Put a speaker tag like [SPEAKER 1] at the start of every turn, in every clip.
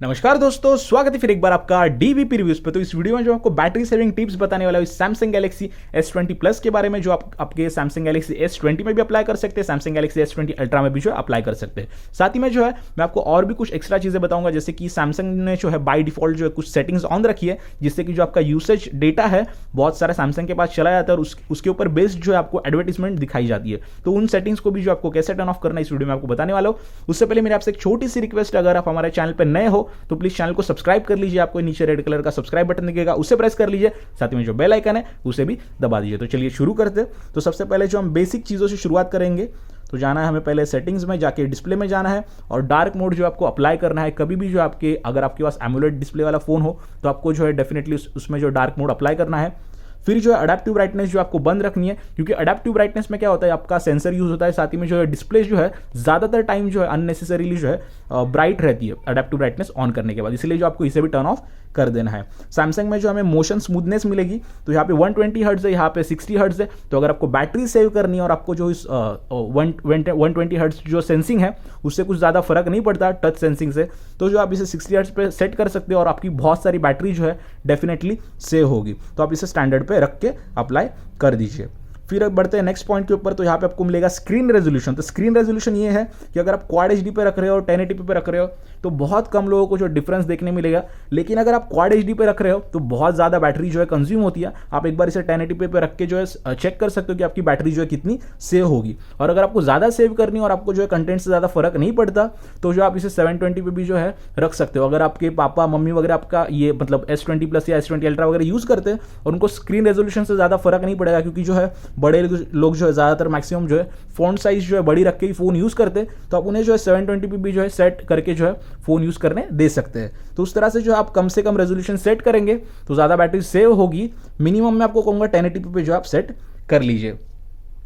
[SPEAKER 1] नमस्कार दोस्तों, स्वागत है फिर एक बार आपका डीवीपी रिव्यूज पे। तो इस वीडियो में जो आपको बैटरी सेविंग टिप्स बताने वाला है सैमसंग गैलेक्सी S20 प्लस के बारे में, जो आप आपके सैमसंग गैलेक्सी S20 में भी अप्लाई कर सकते हैं, सैमसंग गैलेक्सी S20 अल्ट्रा में भी जो है अप्लाई कर सकते हैं। साथ ही में जो है मैं आपको और भी कुछ एक्स्ट्रा चीजें बताऊंगा, जैसे कि सैमसंग ने जो है बाय डिफॉल्ट जो है कुछ सेटिंग्स ऑन रखी है, जिससे कि जो आपका यूसेज डेटा है बहुत सारा सैमसंग के पास चला जाता है और उसके ऊपर बेस्ड जो है आपको एडवर्टीजमेंट दिखाई जाती है। तो उन सेटिंग्स को भी जो आपको कैसे टर्न ऑफ करना है इस वीडियो में आपको बताने वाला हूं। उससे पहले मेरे आपसे एक छोटी सी रिक्वेस्ट, अगर आप हमारे चैनल पर नए हो तो प्लीज चैनल को सब्सक्राइब कर लीजिए। आपको नीचे रेड कलर का सब्सक्राइब बटन दिखेगा, उसे प्रेस कर लीजिए। साथ में जो बेल आइकन है उसे भी दबा दीजिए। तो चलिए शुरू करते हैं। तो सबसे पहले जो हम बेसिक चीज़ों से शुरुआत करेंगे, तो जाना है हमें पहले सेटिंग्स में, जाके डिस्प्ले में जाना है और डार्क मोड जो आपको अप्लाई करना है। कभी भी जो आपके अगर आपके पास एमुलेट डिस्प्ले वाला फोन हो तो आपको जो है डेफिनेटली उसमें जो डार्क मोड अप्लाई करना है। फिर जो है अडेप्टिव ब्राइटनेस जो आपको बंद रखनी है, क्योंकि अडेप्टिव ब्राइटनेस में क्या होता है, आपका सेंसर यूज होता है, साथ ही में जो है डिस्प्ले जो है ज़्यादातर टाइम जो है अननेसेसरीली जो है ब्राइट रहती है अडेप्टिव ब्राइटनेस ऑन करने के बाद, इसलिए जो आपको इसे भी टर्न ऑफ कर देना है। सैमसंग में जो हमें मोशन स्मूथनेस मिलेगी, तो यहाँ पे 120 हर्ट्ज है, यहाँ पे 60 हर्ट्ज है। तो अगर आपको बैटरी सेव करनी है और आपको जो इस 120 हर्ट्ज जो सेंसिंग है उससे कुछ ज़्यादा फर्क नहीं पड़ता टच सेंसिंग से, तो जो आप इसे 60 हर्ट्ज पे सेट कर सकते हो और आपकी बहुत सारी बैटरी जो है डेफिनेटली सेव होगी। तो आप इसे स्टैंडर्ड पे रख के अप्लाई कर दीजिए। फिर बढ़ते हैं नेक्स्ट पॉइंट के ऊपर, तो यहाँ पे आपको मिलेगा स्क्रीन रेजोल्यूशन। तो स्क्रीन रेजोल्यूशन ये है कि अगर आप क्वाड एचडी पे रख रहे हो और 1080p पे रख रहे हो तो बहुत कम लोगों को जो डिफरेंस देखने मिलेगा, लेकिन अगर आप क्वाड एचडी पे रख रहे हो तो बहुत ज़्यादा बैटरी जो है कंज्यूम होती है। आप एक बार इसे 1080p पे रख के जो है चेक कर सकते हो कि आपकी बैटरी जो है कितनी सेव होगी। और अगर आपको ज़्यादा सेव करनी हो और आपको जो है कंटेंट से ज़्यादा फर्क नहीं पड़ता तो जो आप इसे 720p पे भी जो है रख सकते हो। अगर आपके पापा मम्मी वगैरह आपका ये मतलब S20 प्लस या S20 अल्ट्रा वगैरह यूज़ करते हैं और उनको स्क्रीन रेजोल्यूशन से ज़्यादा फर्क नहीं पड़ेगा, क्योंकि जो है बड़े लोग जो है ज़्यादातर मैक्सिमम जो है फ़ॉन्ट साइज जो है बड़ी रख के ही फ़ोन यूज़ करते हैं, तो आप उन्हें जो है 720p भी जो है सेट करके जो है फ़ोन यूज़ करने दे सकते हैं। तो उस तरह से जो आप कम से कम रेजोल्यूशन सेट करेंगे तो ज़्यादा बैटरी सेव होगी। मिनिमम में आपको कहूँगा 1080p पे जो आप सेट कर लीजिए।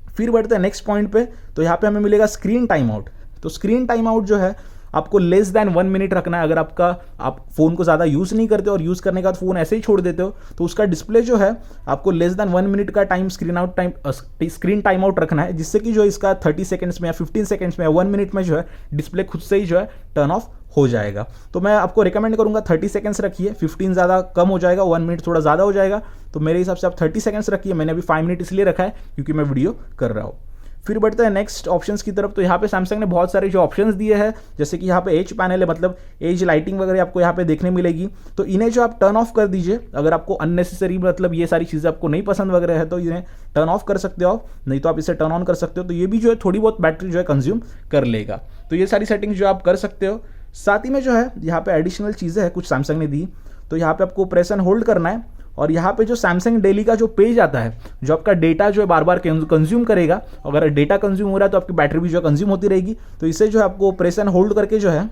[SPEAKER 1] फिर बढ़ते हैं नेक्स्ट पॉइंट पे, तो यहाँ पे हमें मिलेगा स्क्रीन टाइम आउट। तो स्क्रीन टाइम आउट जो है आपको लेस देन 1 मिनट रखना है। अगर आप फोन को ज़्यादा यूज़ नहीं करते और यूज़ करने के बाद फ़ोन ऐसे ही छोड़ देते हो तो उसका डिस्प्ले जो है आपको लेस देन 1 मिनट का स्क्रीन टाइम आउट रखना है, जिससे कि जो इसका 30 सेकंड्स में या 15 सेकंड्स में या 1 मिनट में जो है डिस्प्ले खुद से ही जो है टर्न ऑफ हो जाएगा। तो मैं आपको रिकमेंड करूंगा 30 सेकंड्स रखिए, 15 ज़्यादा कम हो जाएगा, 1 मिनट थोड़ा ज़्यादा हो जाएगा। तो मेरे हिसाब से आप 30 सेकंड्स रखिए। मैंने अभी 5 मिनट इसलिए रखा है क्योंकि मैं वीडियो कर रहा हूँ। फिर बढ़ते हैं नेक्स्ट ऑप्शंस की तरफ, तो यहाँ पे सैमसंग ने बहुत सारे जो ऑप्शंस दिए हैं, जैसे कि यहाँ पे एज पैनल है, मतलब एज लाइटिंग वगैरह आपको यहाँ पे देखने मिलेगी। तो इन्हें जो आप टर्न ऑफ कर दीजिए। अगर आपको अननेसेसरी मतलब ये सारी चीज़ें आपको नहीं पसंद वगैरह है तो इन्हें टर्न ऑफ कर सकते हो आप, नहीं तो आप इसे टर्न ऑन कर सकते हो। तो ये भी जो है थोड़ी बहुत बैटरी जो है कंज्यूम कर लेगा। तो ये सारी सेटिंग्स जो आप कर सकते हो। साथ ही में जो है यहाँ पे एडिशनल चीज़ें हैं कुछ सैमसंग ने दी, तो यहाँ पे आपको प्रेस एंड होल्ड करना है और यहाँ पे जो सैमसंग डेली का जो पेज आता है, जो आपका डेटा जो है बार बार कंज्यूम करेगा, अगर डेटा कंज्यूम हो रहा है तो आपकी बैटरी भी जो है कंज्यूम होती रहेगी। तो इसे जो है आपको प्रेस एंड होल्ड करके जो है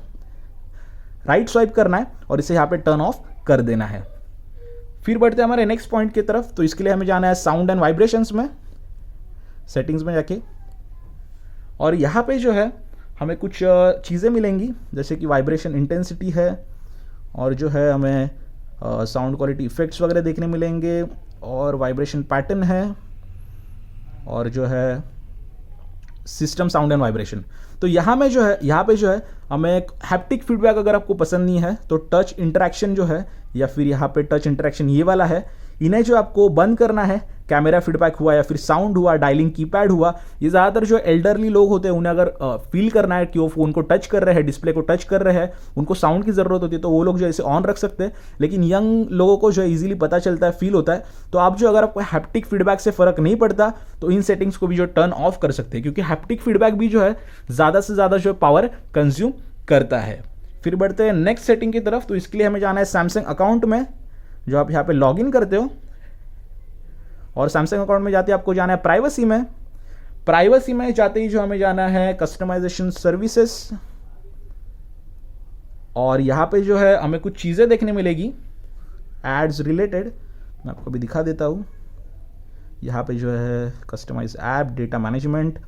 [SPEAKER 1] राइट स्वाइप करना है और इसे यहाँ पे टर्न ऑफ कर देना है। फिर बढ़ते हैं हमारे नेक्स्ट पॉइंट की तरफ, तो इसके लिए हमें जाना है साउंड एंड वाइब्रेशंस में, सेटिंग्स में जाके, और यहाँ पे जो है हमें कुछ चीज़ें मिलेंगी, जैसे कि वाइब्रेशन इंटेंसिटी है और जो है हमें साउंड क्वालिटी इफेक्ट्स वगैरह देखने मिलेंगे और वाइब्रेशन पैटर्न है और जो है सिस्टम साउंड एंड वाइब्रेशन। तो यहाँ पे जो है हमें एक हैप्टिक फीडबैक अगर आपको पसंद नहीं है तो टच इंटरेक्शन जो है, या फिर यहाँ पे टच इंटरेक्शन ये वाला है, इन्हें जो आपको बंद करना है। कैमरा फीडबैक हुआ या फिर साउंड हुआ, डायलिंग कीपैड हुआ, ये ज़्यादातर जो एल्डरली लोग होते हैं उन्हें अगर फील करना है कि वो फ़ोन को टच कर रहे हैं, डिस्प्ले को टच कर रहे हैं, उनको साउंड की ज़रूरत होती है, तो वो लोग जो इसे ऑन रख सकते हैं। लेकिन यंग लोगों को जो है ईजिली पता चलता है, फील होता है, तो आप जो अगर आपको हैप्टिक फीडबैक से फ़र्क नहीं पड़ता तो इन सेटिंग्स को भी जो टर्न ऑफ कर सकते हैं, क्योंकि हैप्टिक फीडबैक भी जो है ज़्यादा से ज़्यादा जो पावर कंज्यूम करता है। फिर बढ़ते हैं नेक्स्ट सेटिंग की तरफ, तो इसके लिए हमें जाना है सैमसंग अकाउंट में, जो आप यहाँ पे लॉग इन करते हो, और सैमसंग अकाउंट में जाते ही आपको जाना है प्राइवेसी में। प्राइवेसी में जाते ही जो हमें जाना है कस्टमाइजेशन सर्विसेज, और यहाँ पे जो है हमें कुछ चीज़ें देखने मिलेगी एड्स रिलेटेड, मैं आपको भी दिखा देता हूँ। यहाँ पे जो है customise app, data management,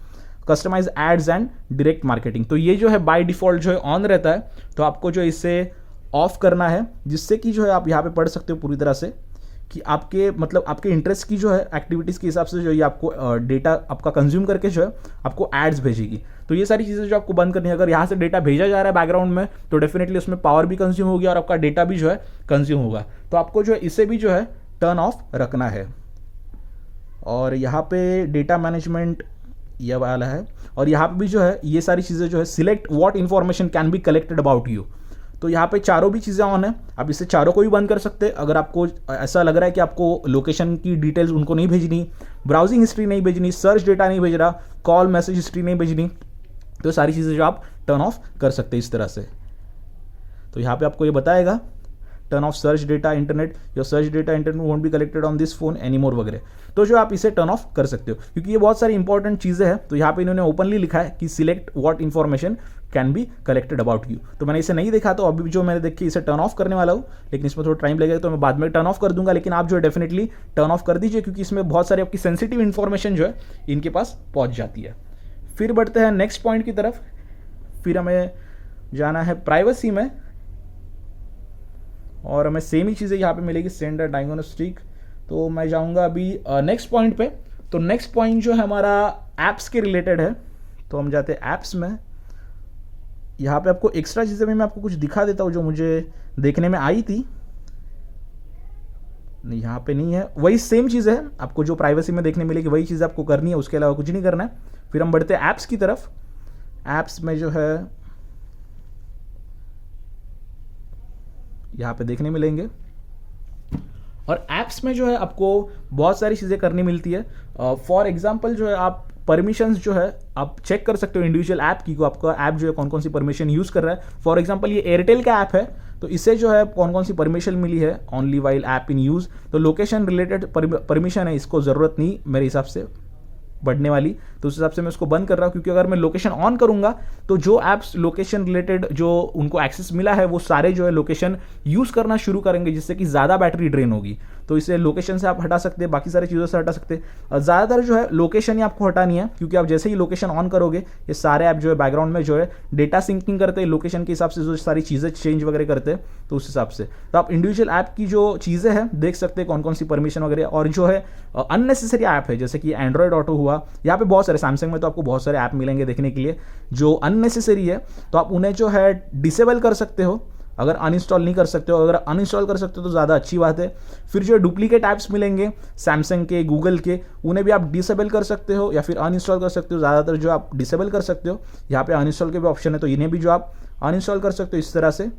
[SPEAKER 1] customise ads and direct marketing. तो ये जो है बाय डिफ़ॉल्ट जो है ऑन रहता है, तो आपको जो इसे ऑफ करना है, जिससे कि जो है आप यहाँ पे पढ़ सकते हो पूरी तरह से कि आपके मतलब आपके इंटरेस्ट की जो है एक्टिविटीज़ के हिसाब से जो ये आपको डेटा आपका कंज्यूम करके जो है आपको एड्स भेजेगी। तो ये सारी चीज़ें जो आपको बंद करनी है। अगर यहाँ से डेटा भेजा जा रहा है बैकग्राउंड में तो डेफिनेटली उसमें पावर भी कंज्यूम होगी और आपका डेटा भी जो है कंज्यूम होगा। तो आपको जो है इसे भी जो है टर्न ऑफ रखना है। और यहाँ पे डेटा मैनेजमेंट ये वाला है, और यहाँ पे भी जो है ये सारी चीज़ें जो है select what information can be collected about you. तो यहाँ पे चारों भी चीज़ें ऑन है। आप इससे चारों को भी बंद कर सकते हैं। अगर आपको ऐसा लग रहा है कि आपको लोकेशन की डिटेल्स उनको नहीं भेजनी, ब्राउजिंग हिस्ट्री नहीं भेजनी, सर्च डेटा नहीं भेज रहा, कॉल मैसेज हिस्ट्री नहीं भेजनी, तो सारी चीज़ें जो आप टर्न ऑफ कर सकते हैं इस तरह से। तो यहाँ पे आपको ये बताएगा turn off search data internet, your search data internet won't be collected on this phone any more वगैरह। तो जो आप इसे टर्न ऑफ कर सकते हो, क्योंकि ये बहुत सारी इंपॉर्टेंट चीज़ें हैं। तो यहाँ पे इन्होंने ओपनली लिखा है कि select what information can be collected about you. तो मैंने इसे नहीं देखा, तो अभी जो मैंने देखी इसे टर्न ऑफ करने वाला हूँ, लेकिन इसमें थोड़ा टाइम लगेगा तो मैं बाद में टर्न ऑफ कर दूंगा। लेकिन आप जो है डेफिनेटली टर्न ऑफ कर दीजिए, क्योंकि इसमें बहुत सारी आपकी सेंसिटिव इन्फॉर्मेशन जो है इनके पास पहुँच जाती है। फिर बढ़ते हैं नेक्स्ट पॉइंट की तरफ। फिर हमें जाना है प्राइवेसी में, और हमें सेम ही चीज़ें यहाँ पे मिलेगी, सेंड अ डायग्नोस्टिक। तो मैं जाऊँगा अभी नेक्स्ट पॉइंट पे। तो नेक्स्ट पॉइंट जो है हमारा ऐप्स के रिलेटेड है। तो हम जाते हैं ऐप्स में। यहाँ पे आपको एक्स्ट्रा चीज़ें भी मैं आपको कुछ दिखा देता हूँ जो मुझे देखने में आई थी। नहीं, यहाँ पे नहीं है, वही सेम चीज़ है। आपको जो प्राइवेसी में देखने मिलेगी वही चीज़ आपको करनी है, उसके अलावा कुछ नहीं करना है। फिर हम बढ़ते हैं ऐप्स की तरफ। ऐप्स में जो है यहाँ पे देखने मिलेंगे, और ऐप्स में जो है आपको बहुत सारी चीज़ें करनी मिलती है। फॉर एग्जांपल जो है आप परमिशंस जो है आप चेक कर सकते हो इंडिविजुअल ऐप की, को आपका ऐप जो है कौन कौन सी परमिशन यूज़ कर रहा है। फॉर एग्जांपल ये एयरटेल का ऐप है, तो इसे जो है कौन कौन सी परमिशन मिली है, ओनली वाइल ऐप इन यूज़। तो लोकेशन रिलेटेड परमिशन है, इसको ज़रूरत नहीं मेरे हिसाब से बढ़ने वाली, तो उस हिसाब से मैं उसको बंद कर रहा हूँ। क्योंकि अगर मैं लोकेशन ऑन करूंगा तो जो ऐप्स लोकेशन रिलेटेड जो उनको एक्सेस मिला है वो सारे जो है लोकेशन यूज़ करना शुरू करेंगे, जिससे कि ज़्यादा बैटरी ड्रेन होगी। तो इसे लोकेशन से आप हटा सकते हैं, बाकी सारी चीज़ों से हटा सकते हैं। ज़्यादातर जो है लोकेशन ही आपको हटानी है, क्योंकि आप जैसे ही लोकेशन ऑन करोगे ये सारे ऐप जो है बैकग्राउंड में जो है डेटा सिंकिंग करते हैं, लोकेशन के हिसाब से जो सारी चीज़ें चेंज वगैरह करते हैं। तो उस हिसाब से तो आप इंडिविजुअल ऐप की जो चीज़ें हैं देख सकते हैं कौन कौन सी परमिशन वगैरह। और जो है अननेसेसरी ऐप है, जैसे कि एंड्रॉयड ऑटो हुआ, यहाँ पे बहुत सारे, सैमसंग में तो आपको बहुत सारे ऐप मिलेंगे देखने के लिए जो अननेसेसरी है, तो आप उन्हें जो है डिसेबल कर सकते हो। अगर अनइंस्टॉल नहीं कर सकते हो, अगर अनइंस्टॉल कर सकते हो तो ज़्यादा अच्छी बात है। फिर जो डुप्लीकेट ऐप्स मिलेंगे सैमसंग के, गूगल के, उन्हें भी आप डिसेबल कर सकते हो या फिर अनइंस्टॉल कर सकते हो। ज़्यादातर जो आप डिसेबल कर सकते हो, यहाँ पे अनइंस्टॉल के भी ऑप्शन है, तो इन्हें भी जो आप अनइंस्टॉल कर सकते हो इस तरह से।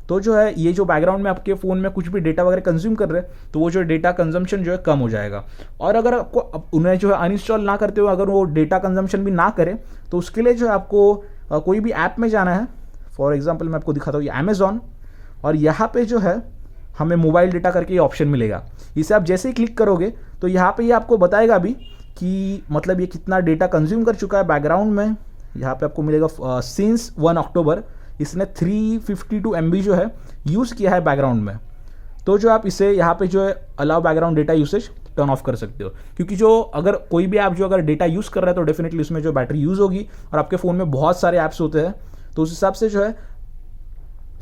[SPEAKER 1] तो जो है ये जो बैकग्राउंड में आपके फ़ोन में कुछ भी डेटा वगैरह कंज्यूम कर रहे हैं, तो वो जो डेटा कंजम्पशन जो है कम हो जाएगा। और अगर आपको उन्हें जो है अनइंस्टॉल ना करते हो, अगर वो डेटा कंजम्पशन भी ना करे, तो उसके लिए जो है आपको कोई भी ऐप में जाना है। फॉर एग्जांपल मैं आपको दिखाता हूँ, ये अमेज़ॉन, और यहाँ पे जो है हमें मोबाइल डेटा करके ये ऑप्शन मिलेगा। इसे आप जैसे ही क्लिक करोगे तो यहाँ पे ये आपको बताएगा भी कि मतलब ये कितना डेटा कंज्यूम कर चुका है बैकग्राउंड में। यहाँ पे आपको मिलेगा सिंस 1 अक्टूबर इसने 352 MB जो है यूज़ किया है बैकग्राउंड में। तो जो आप इसे यहाँ पे जो है allow background data usage turn off कर सकते हो, क्योंकि जो अगर कोई भी ऐप जो अगर डेटा यूज़ कर रहा है तो डेफिनेटली उसमें जो बैटरी यूज़ होगी, और आपके फ़ोन में बहुत सारे ऐप्स होते हैं, तो उस हिसाब से जो है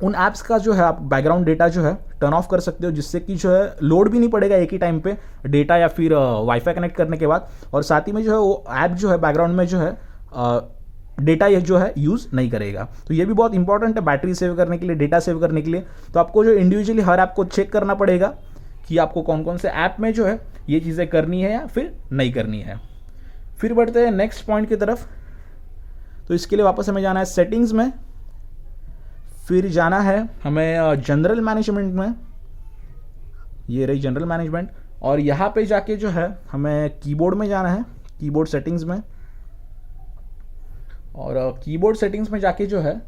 [SPEAKER 1] उन ऐप्स का जो है आप बैकग्राउंड डेटा जो है टर्न ऑफ कर सकते हो, जिससे कि जो है लोड भी नहीं पड़ेगा एक ही टाइम पे डेटा या फिर वाईफाई कनेक्ट करने के बाद। और साथ ही में जो है वो ऐप जो है बैकग्राउंड में जो है डेटा ये जो है यूज़ नहीं करेगा। तो ये भी बहुत इंपॉर्टेंट है बैटरी सेव करने के लिए, डेटा सेव करने के लिए। तो आपको जो इंडिविजुअली हर ऐप को चेक करना पड़ेगा कि आपको कौन कौन से ऐप में जो है ये चीज़ें करनी है या फिर नहीं करनी है। फिर बढ़ते हैं नेक्स्ट पॉइंट की तरफ। तो इसके लिए वापस हमें जाना है सेटिंग्स में, फिर जाना है हमें जनरल मैनेजमेंट में, ये रही जनरल मैनेजमेंट, और यहाँ पे जाके जो है हमें कीबोर्ड में जाना है, कीबोर्ड सेटिंग्स में। और कीबोर्ड सेटिंग्स में जाके जो है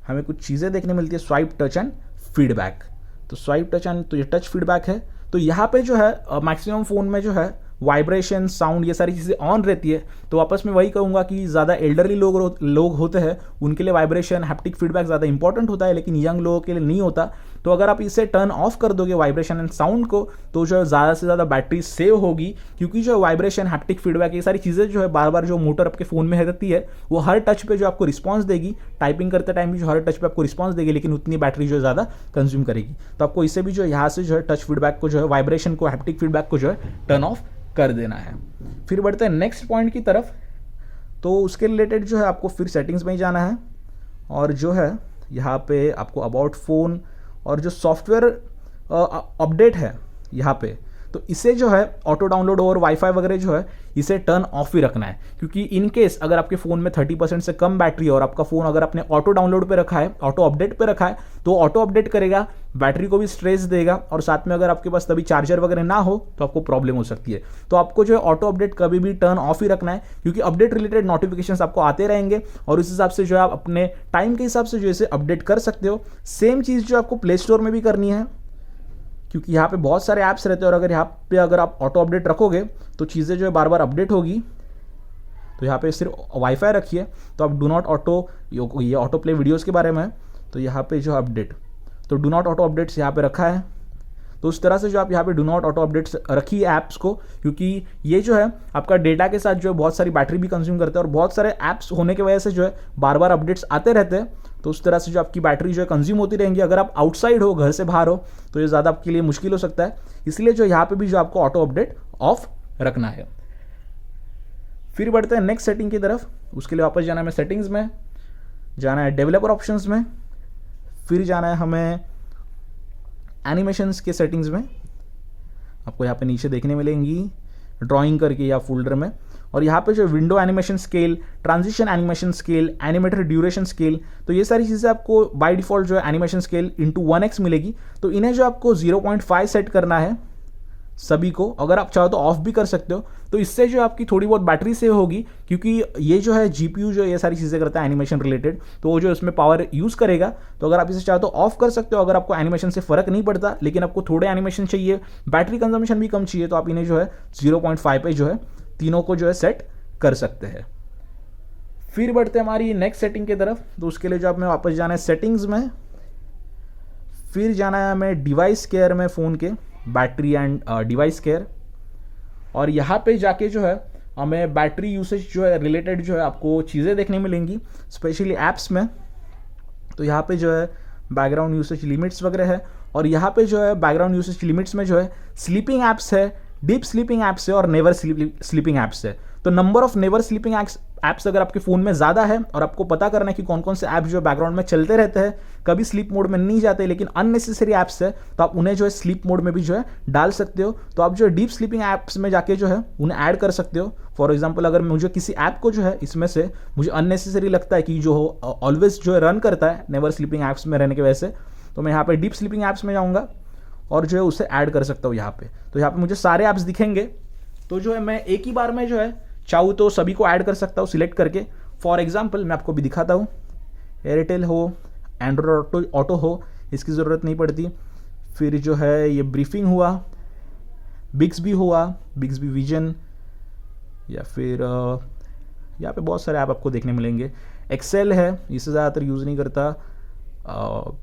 [SPEAKER 1] हमें कुछ चीज़ें देखने मिलती है, स्वाइप, टच एंड फीडबैक। तो स्वाइप, टच एंड तो ये टच फीडबैक है। तो यहाँ पे जो है मैक्सिमम फ़ोन में जो है वाइब्रेशन, साउंड, ये सारी चीज़ें ऑन रहती है। तो वापस मैं वही कहूँगा कि ज़्यादा एल्डरली लोग होते हैं, उनके लिए वाइब्रेशन, हैप्टिक फीडबैक ज़्यादा इंपॉर्टेंट होता है, लेकिन यंग लोगों के लिए नहीं होता। तो अगर आप इसे टर्न ऑफ कर दोगे वाइब्रेशन एंड साउंड को, तो जो है ज़्यादा से ज़्यादा बैटरी सेव होगी, क्योंकि जो वाइब्रेशन, हैप्टिक फीडबैक, ये सारी चीज़ें जो है बार बार जो मोटर आपके फ़ोन में रहती है वो हर टच पे जो आपको रिस्पॉन्स देगी, टाइपिंग करते टाइम भी जो हर टच पे आपको रिस्पॉन्स देगी, लेकिन उतनी बैटरी जो ज़्यादा कंज्यूम करेगी। तो आपको इसे भी जो है यहाँ से जो है टच फीडबैक को जो है, वाइब्रेशन को, हैप्टिक फीडबैक को जो है टर्न ऑफ कर देना है। फिर बढ़ते हैं नेक्स्ट पॉइंट की तरफ। तो उसके रिलेटेड जो है आपको फिर सेटिंग्स में ही जाना है, और जो है यहाँ पे आपको अबाउट फ़ोन और जो सॉफ्टवेयर अपडेट है यहाँ पे, तो इसे जो है ऑटो डाउनलोड और वाईफाई वगैरह जो है इसे टर्न ऑफ ही रखना है, क्योंकि इन केस अगर आपके फ़ोन में 30% से कम बैटरी है और आपका फ़ोन अगर आपने ऑटो डाउनलोड पे रखा है, ऑटो अपडेट पे रखा है, तो ऑटो अपडेट करेगा, बैटरी को भी स्ट्रेस देगा, और साथ में अगर आपके पास तभी चार्जर वगैरह ना हो तो आपको प्रॉब्लम हो सकती है। तो आपको जो है ऑटो अपडेट कभी भी टर्न ऑफ ही रखना है, क्योंकि अपडेट रिलेटेड नोटिफिकेशंस आपको आते रहेंगे और उस हिसाब से जो है आप अपने टाइम के हिसाब से जो इसे अपडेट कर सकते हो। सेम चीज़ जो आपको प्ले स्टोर में भी करनी है, क्योंकि यहाँ पे बहुत सारे ऐप्स रहते हैं, और अगर यहाँ पे अगर आप ऑटो अपडेट रखोगे तो चीज़ें जो है बार बार अपडेट होगी। तो यहाँ पे सिर्फ वाईफाई रखिए, तो आप डू नॉट ऑटो, ये ऑटो प्ले वीडियोज़ के बारे में है, तो यहाँ पे जो अपडेट, तो डू नॉट ऑटो अपडेट्स यहाँ पे रखा है। तो उस तरह से जो आप यहाँ पे डू नॉट ऑटो अपडेट्स रखिए ऐप्स को, क्योंकि ये जो है आपका डेटा के साथ जो है बहुत सारी बैटरी भी कंज्यूम करते हैं, और बहुत सारे ऐप्स होने की वजह से जो है बार बार अपडेट्स आते रहते हैं। तो उस तरह से जो आपकी बैटरी जो है कंज्यूम होती रहेंगी। अगर आप आउटसाइड हो, घर से बाहर हो, तो ये ज़्यादा आपके लिए मुश्किल हो सकता है, इसलिए जो यहाँ पे भी जो आपको ऑटो अपडेट ऑफ रखना है। फिर बढ़ते हैं नेक्स्ट सेटिंग की तरफ। उसके लिए वापस जाना है हमें सेटिंग्स में, जाना है डेवलपर ऑप्शंस में, फिर जाना है हमें एनिमेशंस के सेटिंग्स में। आपको यहाँ पे नीचे देखने मिलेंगी ड्राइंग करके या फोल्डर में, और यहाँ पे जो window animation scale, transition animation scale, animator duration scale, तो ये सारी चीज़ें आपको बाय डिफॉल्ट जो है एनिमेशन स्केल इंटू 1x मिलेगी। तो इन्हें जो आपको 0.5 सेट करना है सभी को। अगर आप चाहो तो ऑफ भी कर सकते हो, तो इससे जो आपकी थोड़ी बहुत बैटरी सेव होगी, क्योंकि ये जो है जीपीयू जो ये सारी चीज़ें करता है एनिमेशन रिलेटेड, तो वो जो इसमें पावर यूज़ करेगा। तो अगर आप इसे चाहो तो ऑफ कर सकते हो, अगर आपको एनिमेशन से फ़र्क नहीं पड़ता, लेकिन आपको थोड़े एनिमेशन चाहिए, बैटरी कंजम्पशन भी कम चाहिए, तो आप इन्हें जो है 0.5 पे जो है तीनों को जो है सेट कर सकते हैं। फिर बढ़ते हैं हमारी नेक्स्ट सेटिंग की तरफ। तो उसके लिए जो आप में वापस जाना है सेटिंग्स में, फिर जाना है हमें डिवाइस केयर में, फ़ोन के बैटरी एंड डिवाइस केयर, और यहाँ पे जाके जो है हमें बैटरी यूसेज जो है रिलेटेड जो है आपको चीज़ें देखने मिलेंगी, स्पेशली ऐप्स में। तो यहाँ पे जो है बैकग्राउंड यूसेज लिमिट्स वगैरह है, और यहाँ पे जो है बैकग्राउंड यूसेज लिमिट्स में जो है स्लीपिंग ऐप्स है, डीप स्लीपिंग ऐप्स है और नेवर स्लीपिंग ऐप्स है। तो number of never sleeping apps अगर आपके फ़ोन में ज़्यादा है, और आपको पता करना है कि कौन कौन से ऐप्स जो बैकग्राउंड में चलते रहते हैं, कभी स्लीप मोड में नहीं जाते लेकिन अननेसेसरी ऐप्स है, तो आप उन्हें जो है स्लीप मोड में भी जो है डाल सकते हो। तो आप जो है डीप स्लीपिंग ऐप्स में जाके जो है उन्हें ऐड कर सकते हो। फॉर एग्जाम्पल, अगर मुझे किसी ऐप को जो है इसमें से मुझे अननेसेसरी लगता है कि जो ऑलवेज जो है रन करता है नेवर स्लीपिंग ऐप्स में रहने की वजह से, तो मैं यहाँ पे डीप स्लीपिंग ऐप्स में जाऊँगा और जो है उसे ऐड कर सकता हूँ यहाँ पे। तो यहाँ पे मुझे सारे ऐप्स दिखेंगे, तो जो है मैं एक ही बार में जो है चाहूँ तो सभी को ऐड कर सकता हूँ सिलेक्ट करके। फॉर एग्जांपल मैं आपको भी दिखाता हूँ, एयरटेल हो, एंड्रॉयड ऑटो हो, इसकी ज़रूरत नहीं पड़ती। फिर जो है ये ब्रीफिंग हुआ, बिग्सबी हुआ, बिग्सबी विजन, या फिर यहाँ पे बहुत सारे ऐप आपको देखने मिलेंगे। एक्सेल है, इसे ज़्यादातर यूज़ नहीं करता,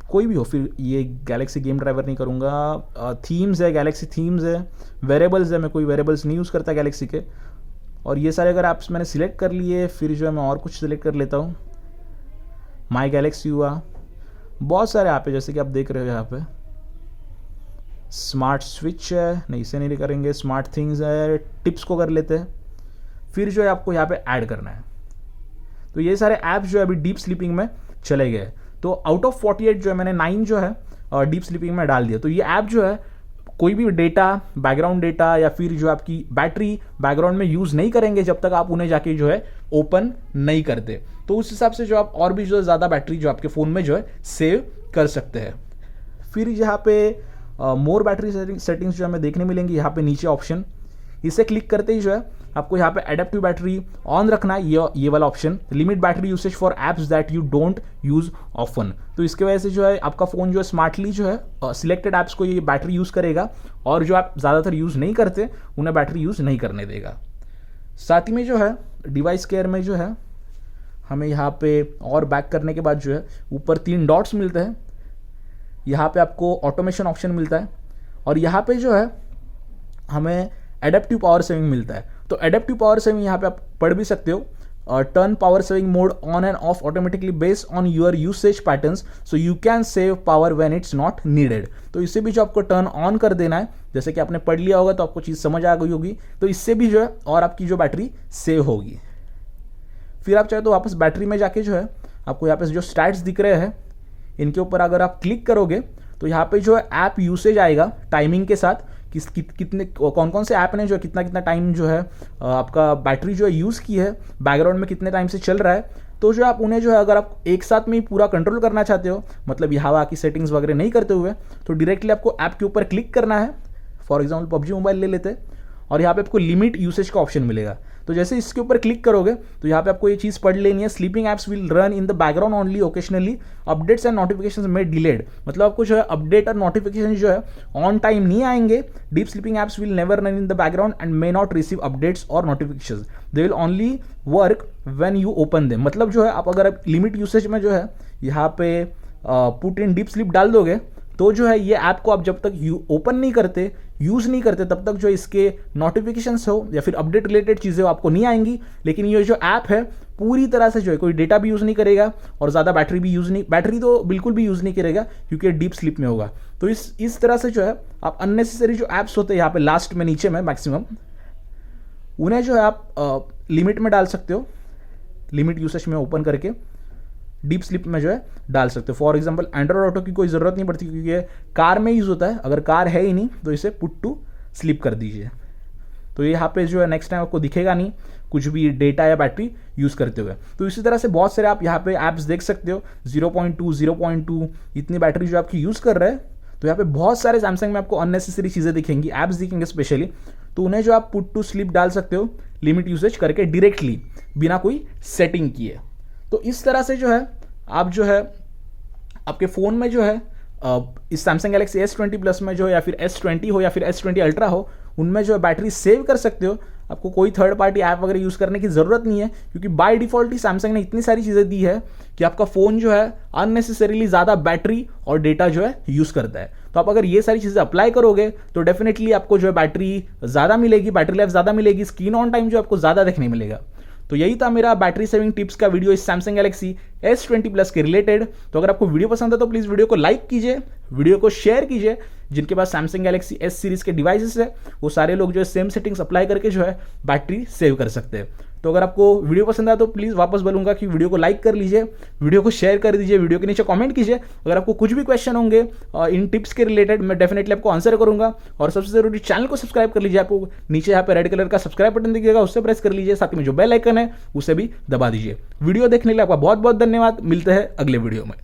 [SPEAKER 1] कोई भी हो। फिर ये गैलेक्सी गेम ड्राइवर नहीं करूँगा। थीम्स है, गैलेक्सी थीम्स है, वेरिएबल्स है, मैं कोई वेरिएबल्स नहीं यूज़ करता गैलेक्सी के। और ये सारे अगर ऐप्स मैंने सिलेक्ट कर लिए, फिर जो है मैं और कुछ सिलेक्ट कर लेता हूँ। माई गैलेक्सी हुआ, बहुत सारे ऐप है जैसे कि आप देख रहे हो यहाँ पे। स्मार्ट स्विच है, नहीं इसे नहीं करेंगे। स्मार्ट थिंग्स है, टिप्स को कर लेते हैं। फिर जो है आपको यहाँ पे ऐड करना है। तो ये सारे ऐप्स जो है अभी डीप स्लीपिंग में चले गए। तो आउट ऑफ 48 जो है मैंने 9 जो है डीप स्लीपिंग में डाल दिया। तो ये ऐप जो है कोई भी डेटा, बैकग्राउंड डेटा या फिर जो आपकी बैटरी बैकग्राउंड में यूज़ नहीं करेंगे जब तक आप उन्हें जाके जो है ओपन नहीं करते। तो उस हिसाब से जो आप और भी जो है ज़्यादा बैटरी जो आपके फ़ोन में जो है सेव कर सकते हैं। फिर यहाँ पे मोर बैटरी सेटिंग्स जो हमें देखने मिलेंगी, यहाँ पे नीचे ऑप्शन, इसे क्लिक करते ही जो है आपको यहाँ पे एडेप्टिव बैटरी ऑन रखना है, ये वाला option. Limit battery usage for apps that you don't use often. तो इसके वजह से जो है आपका फ़ोन जो है स्मार्टली जो है सिलेक्टेड ऐप्स को ये बैटरी यूज़ करेगा, और जो आप ज़्यादातर यूज़ नहीं करते उन्हें बैटरी यूज़ नहीं करने देगा। साथ ही में जो है डिवाइस केयर में जो है हमें यहाँ पे और बैक करने के बाद जो है ऊपर 3 डॉट्स मिलते हैं, यहाँ पे आपको ऑटोमेशन ऑप्शन मिलता है और यहाँ पे जो है हमें एडेप्टिव पावर सेविंग मिलता है। तो एडेप्टिव पावर सेविंग यहाँ पे आप पढ़ भी सकते हो, turn power saving mode on end of automatically based on your usage patterns so you can save power when it's not needed. तो इससे भी जो आपको टर्न ऑन कर देना है, जैसे कि आपने पढ़ लिया होगा तो आपको चीज़ समझ आ गई होगी, तो इससे भी जो है और आपकी जो बैटरी सेव होगी। फिर आप चाहे तो वापस बैटरी में जाके जो है आपको यहाँ पे जो स्टैट्स दिख रहे हैं इनके ऊपर अगर आप क्लिक करोगे तो यहाँ पे जो है ऐप यूसेज आएगा टाइमिंग के साथ, कितने कौन कौन से ऐप ने जो है कितना कितना टाइम जो है आपका बैटरी जो है यूज़ की है, बैकग्राउंड में कितने टाइम से चल रहा है। तो जो आप उन्हें जो है अगर आप एक साथ में ही पूरा कंट्रोल करना चाहते हो, मतलब यहाँ की सेटिंग्स वगैरह नहीं करते हुए, तो डायरेक्टली आपको ऐप के ऊपर क्लिक करना है। फॉर एग्जाम्पल PUBG मोबाइल ले लेते हैं और यहाँ पे आपको लिमिट यूसेज का ऑप्शन मिलेगा। तो जैसे इसके ऊपर क्लिक करोगे तो यहाँ पे आपको ये चीज़ पढ़ लेनी है, sleeping apps will run in the background only occasionally, updates and notifications में डिलेड। मतलब आपको जो है अपडेट और नोटिफिकेशन जो है ऑन टाइम नहीं आएंगे। Deep sleeping apps will never run in the background and may not receive updates और notifications, they will only work when you open them. मतलब जो है आप अगर लिमिट यूसेज में जो है यहाँ पे पुट इन डीप स्लीप डाल दोगे तो जो है ये ऐप को आप जब तक ओपन नहीं करते, यूज़ नहीं करते, तब तक जो इसके नोटिफिकेशंस हो या फिर अपडेट रिलेटेड चीज़ें हो आपको नहीं आएंगी। लेकिन ये जो ऐप है पूरी तरह से जो है कोई डेटा भी यूज़ नहीं करेगा और ज़्यादा बैटरी तो बिल्कुल भी यूज़ नहीं करेगा क्योंकि डीप स्लीप में होगा। तो इस तरह से जो है आप अननेसेसरी जो ऐप्स होते हैं यहाँ पे लास्ट में नीचे में मैक्सिमम, उन्हें जो है आप लिमिट में डाल सकते हो, लिमिट यूसेज में ओपन करके डीप स्लीप में जो है डाल सकते हो। फॉर एग्जांपल एंड्रॉइड ऑटो की कोई ज़रूरत नहीं पड़ती क्योंकि ये कार में यूज़ होता है। अगर कार है ही नहीं तो इसे पुट टू स्लीप कर दीजिए। तो ये यहाँ पे जो है नेक्स्ट टाइम आपको दिखेगा नहीं कुछ भी डेटा या बैटरी यूज़ करते हुए। तो इसी तरह से बहुत सारे आप यहाँ पे ऐप्स देख सकते हो, 0.2 इतनी बैटरी जो आपकी यूज़ कर रहे हैं। तो यहाँ पे बहुत सारे सैमसंग में आपको अननेसेसरी चीज़ें दिखेंगी, ऐप्स दिखेंगे स्पेशली, तो उन्हें जो आप पुट टू स्लीप डाल सकते हो लिमिट यूसेज करके डायरेक्टली बिना कोई सेटिंग किए। तो इस तरह से जो है आप जो है आपके फ़ोन में जो है इस सैमसंग गैलेक्सी S20 प्लस में जो है या फिर S20 हो या फिर S20 अल्ट्रा हो, उनमें जो है बैटरी सेव कर सकते हो। आपको कोई थर्ड पार्टी ऐप वगैरह यूज़ करने की ज़रूरत नहीं है क्योंकि बाय डिफ़ॉल्ट ही सैमसंग ने इतनी सारी चीज़ें दी है कि आपका फ़ोन जो है अननेसेसरीली ज़्यादा बैटरी और डेटा जो है यूज़ करता है। तो आप अगर ये सारी चीज़ें अप्लाई करोगे तो डेफिनेटली आपको जो है बैटरी ज़्यादा मिलेगी, बैटरी लाइफ ज़्यादा मिलेगी, स्क्रीन ऑन टाइम जो आपको ज़्यादा देखने मिलेगा। तो यही था मेरा बैटरी सेविंग टिप्स का वीडियो इस सैमसंग गैलेक्सी S20 प्लस के रिलेटेड। तो अगर आपको वीडियो पसंद है तो प्लीज़ वीडियो को लाइक कीजिए, वीडियो को शेयर कीजिए। जिनके पास सैमसंग गैलेक्सी S सीरीज़ के डिवाइसेस है वो सारे लोग जो है सेम सेटिंग्स अप्लाई करके जो है बैटरी सेव कर सकते हैं। तो अगर आपको वीडियो पसंद आया तो प्लीज़ वापस बोलूँगा कि वीडियो को लाइक कर लीजिए, वीडियो को शेयर कर दीजिए, वीडियो के नीचे कमेंट कीजिए। अगर आपको कुछ भी क्वेश्चन होंगे इन टिप्स के रिलेटेड मैं डेफिनेटली आपको आंसर करूँगा। और सबसे ज़रूरी चैनल को सब्सक्राइब कर लीजिए। आपको नीचे यहाँ पे रेड कलर का सब्सक्राइब बटन दिखेगा, उससे प्रेस कर लीजिए, साथ में जो बेल आइकन है उसे भी दबा दीजिए। वीडियो देखने के लिए आपका बहुत बहुत धन्यवाद। मिलते हैं अगले वीडियो में।